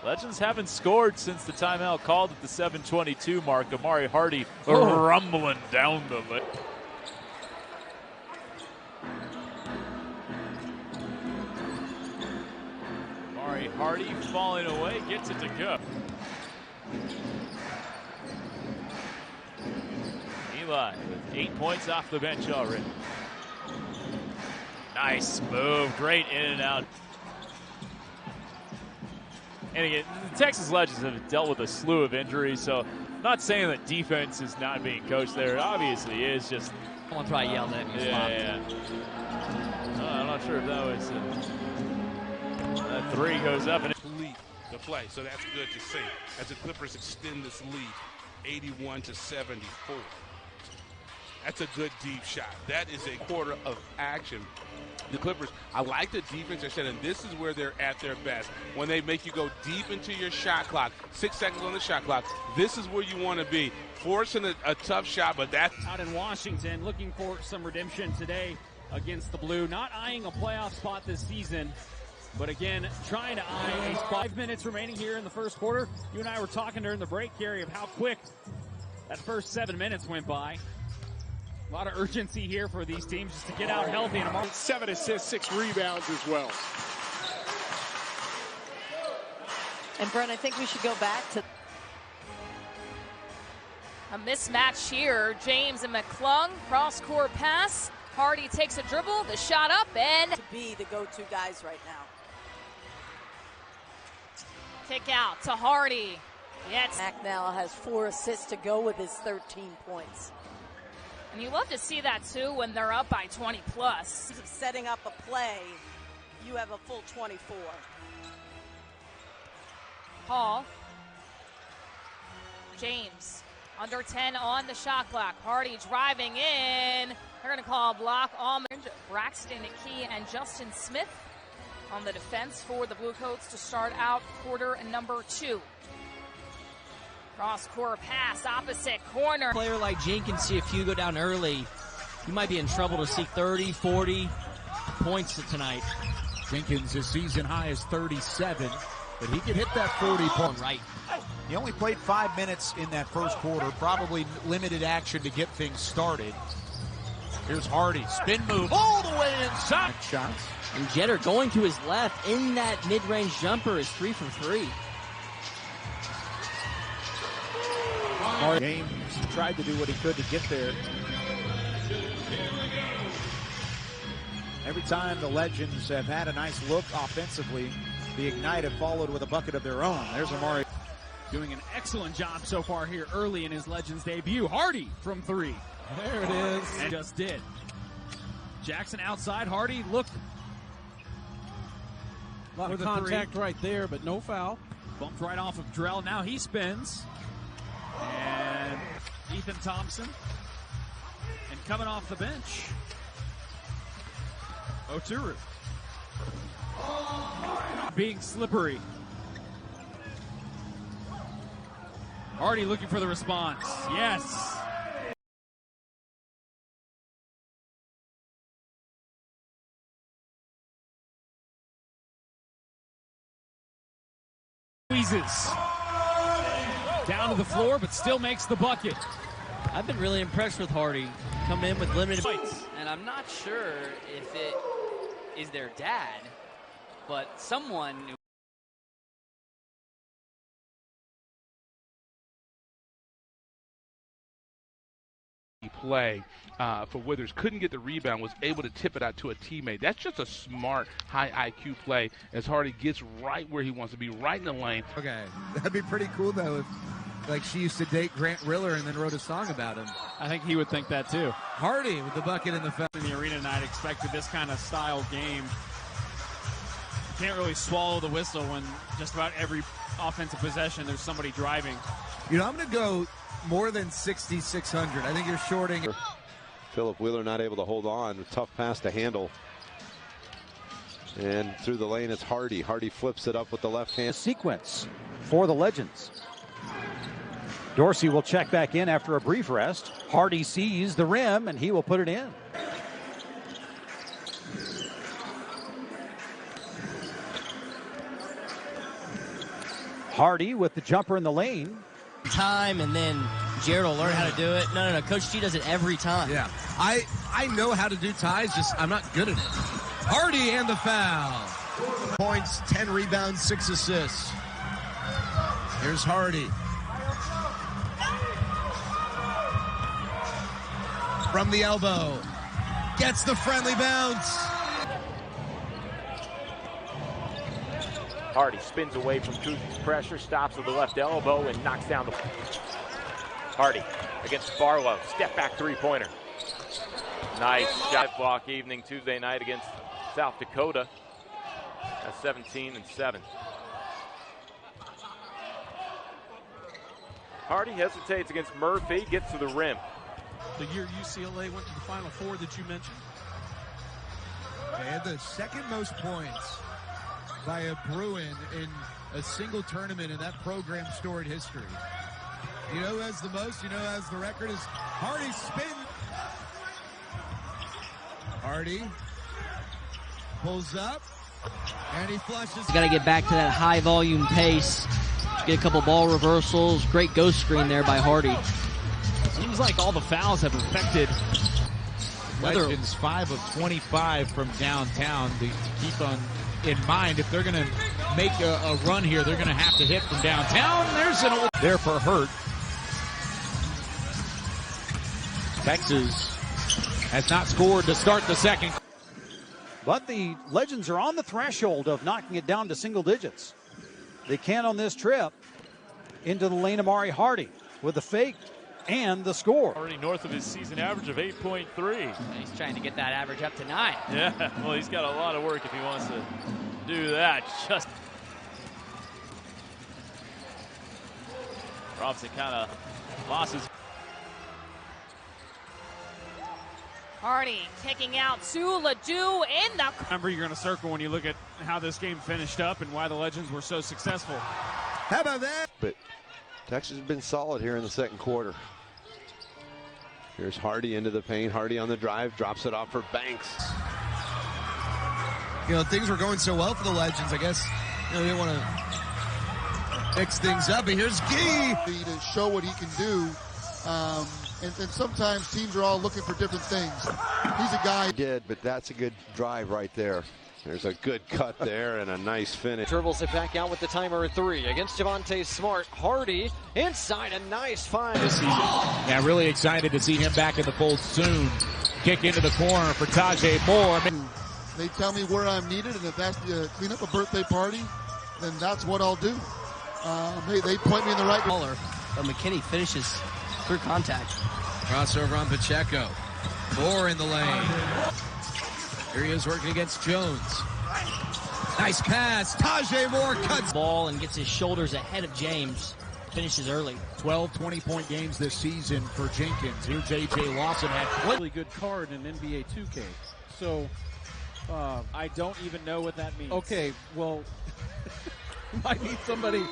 Legends haven't scored since the timeout called at the 7:22 mark. Amauri Hardy rumbling down the lane. Amauri Hardy falling away, gets it to go. Eli with 8 points off the bench already. Nice move, great in and out. And again, the Texas Legends have dealt with a slew of injuries, so I'm not saying that defense is not being coached there. It obviously is, just... Someone probably yelled at me. Yeah. I'm not sure if that was... that three goes up and... Lead the play, so that's good to see. As the Clippers extend this lead, 81-74. That's a good deep shot. That is a quarter of action. The Clippers, I like the defense I said, and this is where they're at their best. When they make you go deep into your shot clock, 6 seconds on the shot clock, this is where you want to be. Forcing a tough shot, but that's... Out in Washington, looking for some redemption today against the Blue. Not eyeing a playoff spot this season, but again, trying to eye a 5 minutes remaining here in the first quarter. You and I were talking during the break, Gary, of how quick that first 7 minutes went by. A lot of urgency here for these teams just to get out healthy. And 7 assists, 6 rebounds as well. And Brent, I think we should go back to a mismatch here. James and McClung, cross-court pass. Hardy takes a dribble, the shot up, and to be the go-to guys right now. Kick out to Hardy. Yes. Mac now has 4 assists to go with his 13 points. And you love to see that too when they're up by 20 plus. Setting up a play, you have a full 24. Hall. James, under 10 on the shot clock. Hardy driving in. They're going to call a block on Braxton Key and Justin Smith on the defense for the Bluecoats to start out quarter number 2. Cross-court pass, opposite corner. A player like Jenkins, see if you go down early, you might be in trouble to see 30, 40 points tonight. Jenkins, his season high is 37, but he can hit that 40 point. Right. He only played 5 minutes in that first quarter, probably limited action to get things started. Here's Hardy, spin move all the way inside. Shots. And Jeter going to his left in that mid-range jumper is 3 from 3. James tried to do what he could to get there. Every time the Legends have had a nice look offensively, the Ignite have followed with a bucket of their own. There's Amauri. Doing an excellent job so far here early in his Legends debut. Hardy from 3. There it is. And just did. Jackson outside. Hardy looked. A lot of contact right there, but no foul. Bumped right off of Drell. Now he spins. And Ethan Thompson. And coming off the bench, Oturu. Being slippery. Hardy looking for the response. Yes. Squeezes. Down to the floor, but still makes the bucket. I've been really impressed with Hardy. Coming in with limited points. And I'm not sure if it is their dad, but someone play for Withers, couldn't get the rebound, was able to tip it out to a teammate. That's just a smart, high IQ play as Hardy gets right where he wants to be, right in the lane. Okay, that'd be pretty cool though if like she used to date Grant Riller and then wrote a song about him. I think he would think that too. Hardy with the bucket in the foul. In the arena tonight, expected this kind of style game. You can't really swallow the whistle when just about every offensive possession there's somebody driving. You know, I'm going to go more than 6,600. I think you're shorting. Philip Wheeler not able to hold on. Tough pass to handle. And through the lane, it's Hardy. Hardy flips it up with the left hand. Sequence for the Legends. Dorsey will check back in after a brief rest. Hardy sees the rim, and he will put it in. Hardy with the jumper in the lane. Time, and then Jared will learn how to do it. No. Coach G does it every time. Yeah. I know how to do ties, just I'm not good at it. Hardy and the foul. Points, 10 rebounds, 6 assists. Here's Hardy. From the elbow. Gets the friendly bounce. Hardy spins away from Kuzi's pressure, stops with the left elbow, and knocks down the... Hardy against Barlow. Step back three-pointer. Nice shot block evening Tuesday night against South Dakota. That's 17-7. Hardy hesitates against Murphy, gets to the rim. The year UCLA went to the Final Four that you mentioned. They had the second most points by a Bruin in a single tournament in that program's storied history. You know who has the most? You know who has the record? Is Hardy spin. Hardy pulls up, and he flushes. Got to get back to that high volume pace. Get a couple ball reversals. Great ghost screen there by Hardy. Seems like all the fouls have affected. Legends 5 of 25 from downtown. To keep on in mind, if they're going to make a run here, they're going to have to hit from downtown. There's an old there for Hurt. Texas has not scored to start the second. But the Legends are on the threshold of knocking it down to single digits. They can on this trip. Into the lane, Amauri Hardy with the fake and the score. Already north of his season average of 8.3. He's trying to get that average up to 9. Yeah, well, he's got a lot of work if he wants to do that. Just Robson kind of losses. Hardy kicking out to LeDoux in the... Number you're going to circle when you look at how this game finished up and why the Legends were so successful. How about that? But Texas has been solid here in the second quarter. Here's Hardy into the paint. Hardy on the drive, drops it off for Banks. You know, things were going so well for the Legends. I guess they didn't want to mix things up. But here's Gee to show what he can do. And sometimes teams are all looking for different things. He's a guy. He did, but that's a good drive right there. There's a good cut there and a nice finish. Dribbles it back out with the timer at 3 against Javonte Smart. Hardy inside, a nice find this season. Yeah, really excited to see him back in the fold soon. Kick into the corner for Tajay Moore. They tell me where I'm needed, and if that's to clean up a birthday party, then that's what I'll do. They point me in the right direction. But McKinney finishes through contact. Crossover on Pacheco. Moore in the lane. Here he is working against Jones. Nice pass. Tajay Moore cuts. Ball and gets his shoulders ahead of James. Finishes early. 12 20-point games this season for Jenkins. Here's A.J. Lawson had really good card in NBA 2K. So I don't even know what that means. Okay, well, you might need somebody